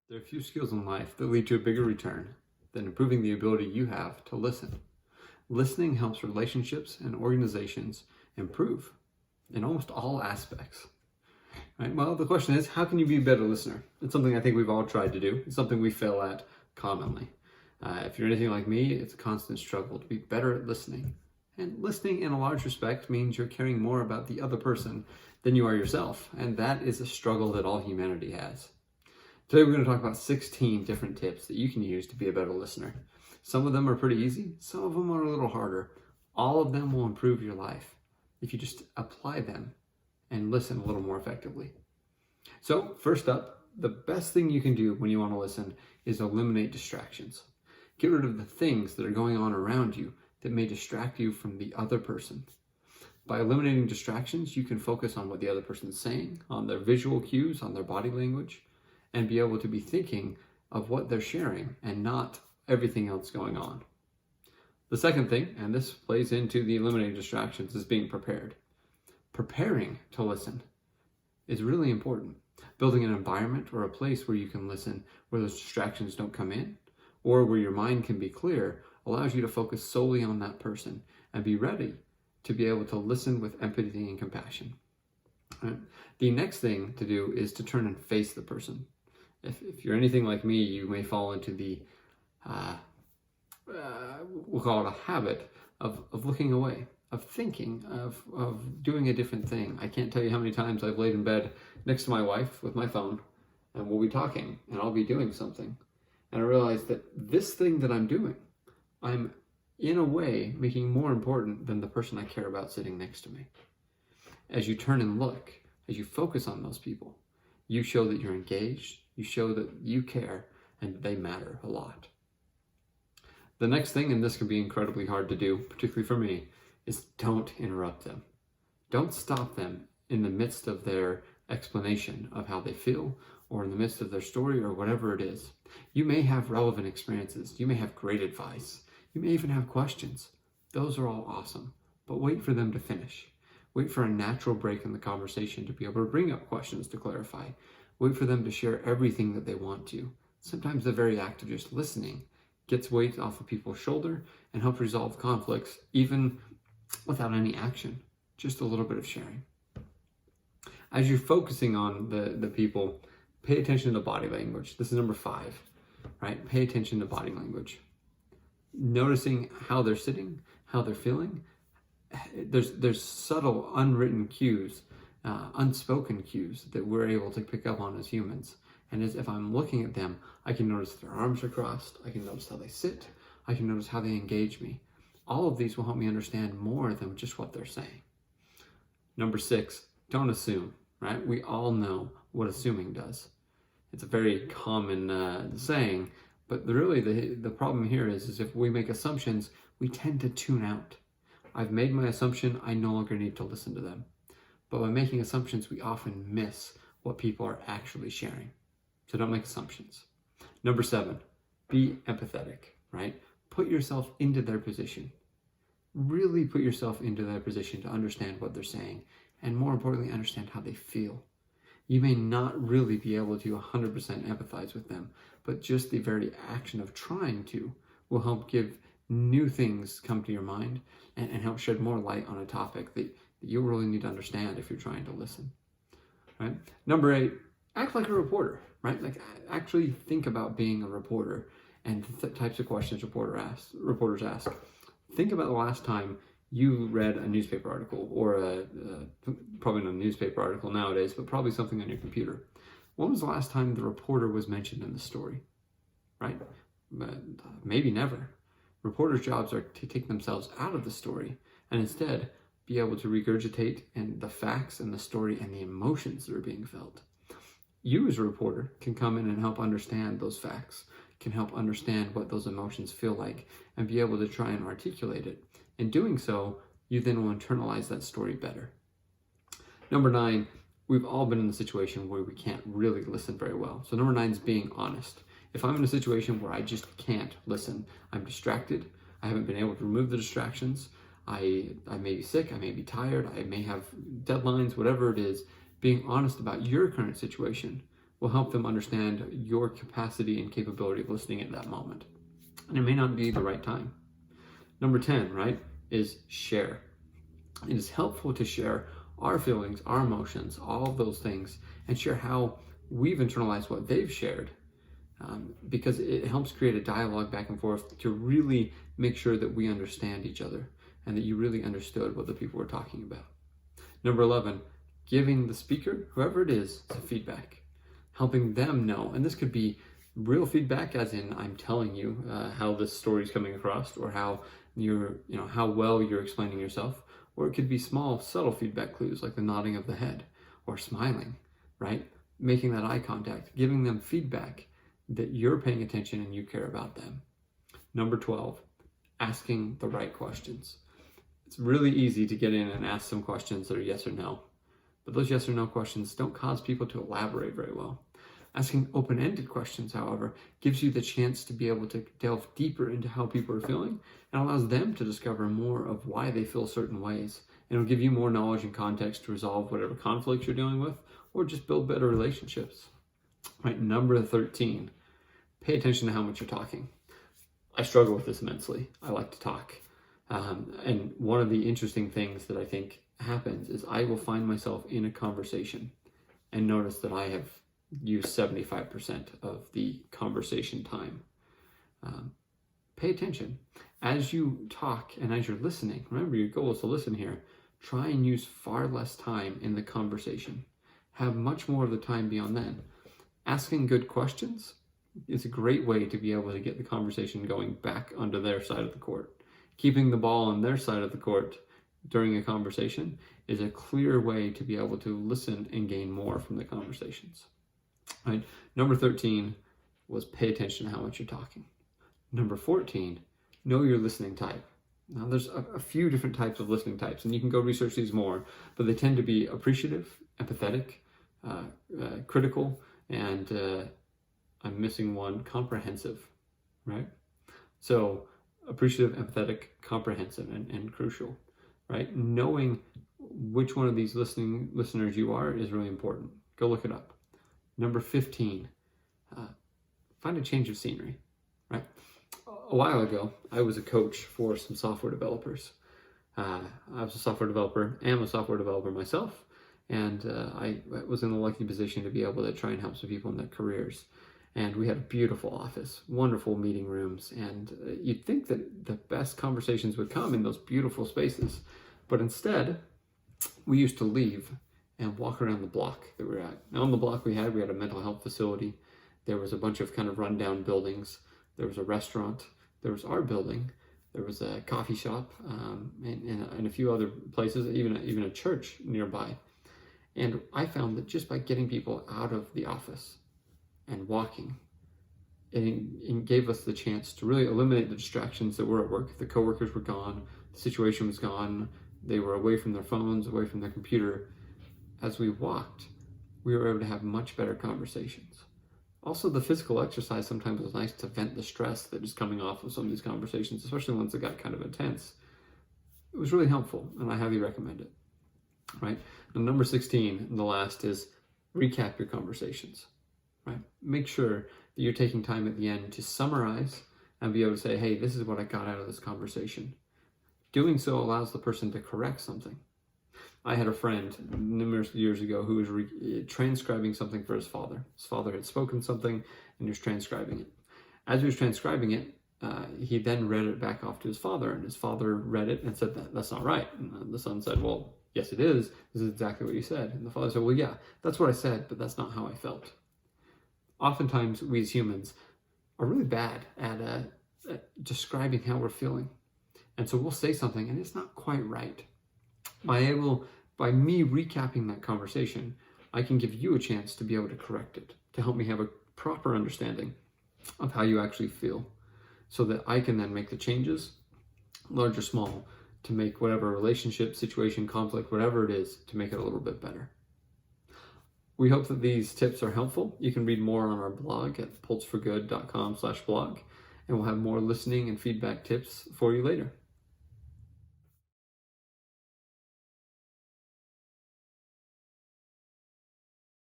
There are few skills in life that lead to a bigger return than improving the ability you have to listen. Listening helps relationships and organizations improve in almost all aspects. Right? Well, the question is, how can you be a better listener? It's something I think we've all tried to do. It's something we fail at commonly. If you're anything like me, it's a constant struggle to be better at listening. And listening, in a large respect, means you're caring more about the other person than you are yourself. And that is a struggle that all humanity has. Today we're going to talk about 16 different tips that you can use to be a better listener. Some of them are pretty easy, some of them are a little harder. All of them will improve your life if you just apply them and listen a little more effectively. So first up, the best thing you can do when you want to listen is eliminate distractions. Get rid of the things that are going on around you that may distract you from the other person. By eliminating distractions, you can focus on what the other person is saying, on their visual cues, on their body language, and be able to be thinking of what they're sharing and not everything else going on. The second thing, and this plays into the eliminating distractions, is being prepared. Preparing to listen is really important. Building an environment or a place where you can listen, where those distractions don't come in, or where your mind can be clear, allows you to focus solely on that person and be ready to be able to listen with empathy and compassion. Right? The next thing to do is to turn and face the person. If you're anything like me, you may fall into the, we'll call it a habit of looking away, of thinking, of doing a different thing. I can't tell you how many times I've laid in bed next to my wife with my phone, and we'll be talking, and I'll be doing something. And I realize that this thing that I'm doing, I'm in a way making more important than the person I care about sitting next to me. As you turn and look, as you focus on those people, you show that you're engaged, you show that you care, and they matter a lot. The next thing, and this can be incredibly hard to do, particularly for me, is don't interrupt them. Don't stop them in the midst of their explanation of how they feel, or in the midst of their story, or whatever it is. You may have relevant experiences. You may have great advice. You may even have questions. Those are all awesome, but wait for them to finish. Wait for a natural break in the conversation to be able to bring up questions to clarify. Wait for them to share everything that they want to. Sometimes the very act of just listening gets weight off of people's shoulder and helps resolve conflicts, even without any action, just a little bit of sharing. As you're focusing on the people, pay attention to body language. This is number 5, right? Pay attention to body language. Noticing how they're sitting, how they're feeling. There's subtle unwritten cues, unspoken cues that we're able to pick up on as humans. And as if I'm looking at them, I can notice their arms are crossed. I can notice how they sit. I can notice how they engage me. All of these will help me understand more than just what they're saying. Number 6, don't assume, right? We all know what assuming does. It's a very common saying, but really the problem here is if we make assumptions, we tend to tune out. I've made my assumption, I no longer need to listen to them. But by making assumptions, we often miss what people are actually sharing. So don't make assumptions. Number 7, be empathetic, right? Put yourself into their position. Really put yourself into their position to understand what they're saying, and more importantly, understand how they feel. You may not really be able to 100% empathize with them, but just the very action of trying to will help give new things come to your mind and help shed more light on a topic that you really need to understand if you're trying to listen. Right? Number 8, act like a reporter, right? Like actually think about being a reporter and the types of questions reporters ask. Think about the last time you read a newspaper article, or probably not a newspaper article nowadays, but probably something on your computer. When was the last time the reporter was mentioned in the story, right? Maybe never. Reporters' jobs are to take themselves out of the story and instead be able to regurgitate and the facts and the story and the emotions that are being felt. You as a reporter can come in and help understand those facts, can help understand what those emotions feel like, and be able to try and articulate it. In doing so, you then will internalize that story better. Number 9, we've all been in a situation where we can't really listen very well. So number 9 is being honest. If I'm in a situation where I just can't listen, I'm distracted, I haven't been able to remove the distractions, I may be sick, I may be tired, I may have deadlines, whatever it is, being honest about your current situation will help them understand your capacity and capability of listening at that moment. And it may not be the right time. Number 10, right, is share. It is helpful to share our feelings, our emotions, all of those things, and share how we've internalized what they've shared, because it helps create a dialogue back and forth to really make sure that we understand each other and that you really understood what the people were talking about. Number 11, giving the speaker, whoever it is, some feedback, helping them know. And this could be real feedback, as in I'm telling you how this story is coming across, or how how well you're explaining yourself. Or it could be small, subtle feedback clues like the nodding of the head or smiling, right? Making that eye contact, giving them feedback that you're paying attention and you care about them. Number 12, asking the right questions. It's really easy to get in and ask some questions that are yes or no, but those yes or no questions don't cause people to elaborate very well. Asking open-ended questions, however, gives you the chance to be able to delve deeper into how people are feeling and allows them to discover more of why they feel certain ways. And it'll give you more knowledge and context to resolve whatever conflicts you're dealing with or just build better relationships. Right, number 13, pay attention to how much you're talking. I struggle with this immensely. I like to talk. And one of the interesting things that I think happens is I will find myself in a conversation and notice that I have used 75% of the conversation time. Pay attention. As you talk and as you're listening, remember your goal is to listen here, try and use far less time in the conversation. Have much more of the time beyond then. Asking good questions is a great way to be able to get the conversation going back onto their side of the court. Keeping the ball on their side of the court during a conversation is a clear way to be able to listen and gain more from the conversations. Right. Number 13 was pay attention to how much you're talking. Number 14, know your listening type. Now there's a few different types of listening types, and you can go research these more, but they tend to be appreciative, empathetic, critical, and I'm missing one, comprehensive, right? So appreciative, empathetic, comprehensive, and crucial, right? Knowing which one of these listeners you are is really important. Go look it up. Number 15, find a change of scenery, right? A while ago, I was a coach for some software developers. I was a software developer, am a software developer myself, and I was in the lucky position to be able to try and help some people in their careers. And we had a beautiful office, wonderful meeting rooms, and you'd think that the best conversations would come in those beautiful spaces. But instead, we used to leave and walk around the block that we were at. Now on the block we had a mental health facility. There was a bunch of kind of rundown buildings. There was a restaurant. There was our building. There was a coffee shop, and a few other places, even a church nearby. And I found that just by getting people out of the office and walking, it gave us the chance to really eliminate the distractions that were at work. The coworkers were gone. The situation was gone. They were away from their phones, away from their computer. As we walked, we were able to have much better conversations. Also, the physical exercise sometimes was nice to vent the stress that is coming off of some of these conversations, especially ones that got kind of intense. It was really helpful, and I highly recommend it. Right? And number 16, and the last, is recap your conversations. Right? Make sure that you're taking time at the end to summarize and be able to say, hey, this is what I got out of this conversation. Doing so allows the person to correct something. I had a friend numerous years ago who was transcribing something for his father. His father had spoken something and he was transcribing it. As he was transcribing it, he then read it back off to his father, and his father read it and said, that's not right. And the son said, well, yes, it is. This is exactly what you said. And the father said, well, yeah, that's what I said, but that's not how I felt. Oftentimes, we as humans are really bad at describing how we're feeling. And so we'll say something and it's not quite right. By me recapping that conversation, I can give you a chance to be able to correct it, to help me have a proper understanding of how you actually feel, so that I can then make the changes, large or small, to make whatever relationship, situation, conflict, whatever it is, to make it a little bit better. We hope that these tips are helpful. You can read more on our blog at pulseforgood.com/blog, and we'll have more listening and feedback tips for you later.